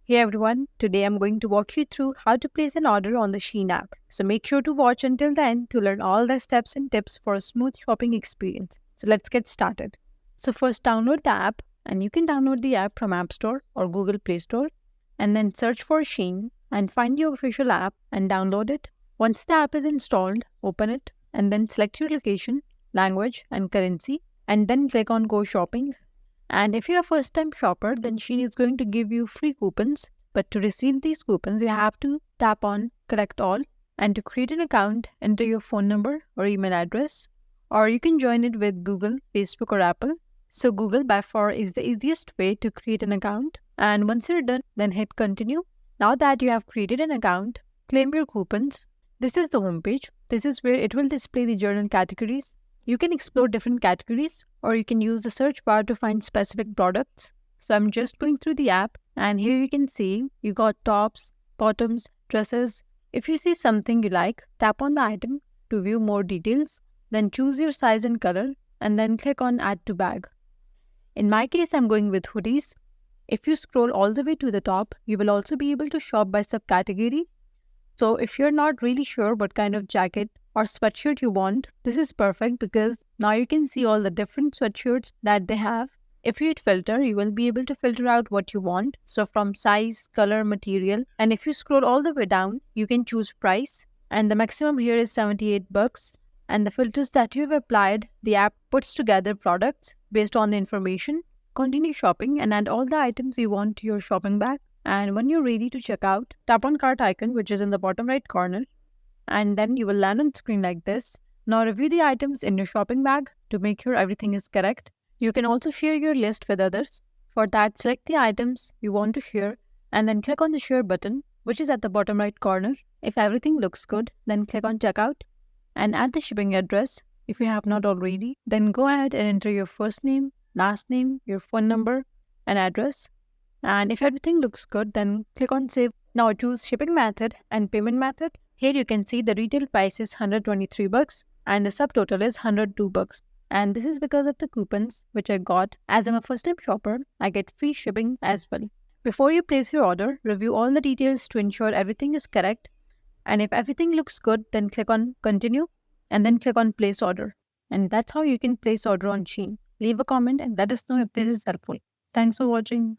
Hey everyone, today I'm going to walk you through how to place an order on the SHEIN app. So make sure to watch until the end to learn all the steps and tips for a smooth shopping experience. So let's get started. So first download the app, and you can download the app from App Store or Google Play Store, and then search for SHEIN and find your official app and download it. Once the app is installed, open it and then select your location, language and currency, and then click on Go Shopping. And if you're a first time shopper, then Shein is going to give you free coupons. But to receive these coupons, you have to tap on Collect All. And to create an account, enter your phone number or email address. Or you can join it with Google, Facebook, or Apple. So, Google by far is the easiest way to create an account. And once you're done, then hit Continue. Now that you have created an account, claim your coupons. This is the homepage. This is where it will display the journal categories. You can explore different categories, or you can use the search bar to find specific products. So I'm just going through the app, and here you can see you got tops, bottoms, dresses. If you see something you like, tap on the item to view more details, then choose your size and color, and then click on Add to Bag. In my case, I'm going with hoodies. If you scroll all the way to the top, you will also be able to shop by subcategory. So if you're not really sure what kind of jacket or sweatshirt you want, this is perfect because now you can see all the different sweatshirts that they have. If you hit filter, you will be able to filter out what you want. So from size, color, material. And if you scroll all the way down, you can choose price. And the maximum here is 78 bucks. And the filters that you have applied, the app puts together products based on the information. Continue shopping and add all the items you want to your shopping bag. And when you're ready to check out, tap on cart icon, which is in the bottom right corner, and then you will land on screen like this. Now review the items in your shopping bag to make sure everything is correct. You can also share your list with others. For that, select the items you want to share and then click on the share button, which is at the bottom right corner. If everything looks good, then click on checkout and add the shipping address. If you have not already, then go ahead and enter your first name, last name, your phone number, and address. And if everything looks good, then click on save. Now choose shipping method and payment method. Here you can see the retail price is 123 bucks and the subtotal is 102 bucks. And this is because of the coupons which I got. As I'm a first time shopper, I get free shipping as well. Before you place your order, review all the details to ensure everything is correct. And if everything looks good, then click on continue and then click on place order. And that's how you can place order on Shein. Leave a comment and let us know if this is helpful. Thanks for watching.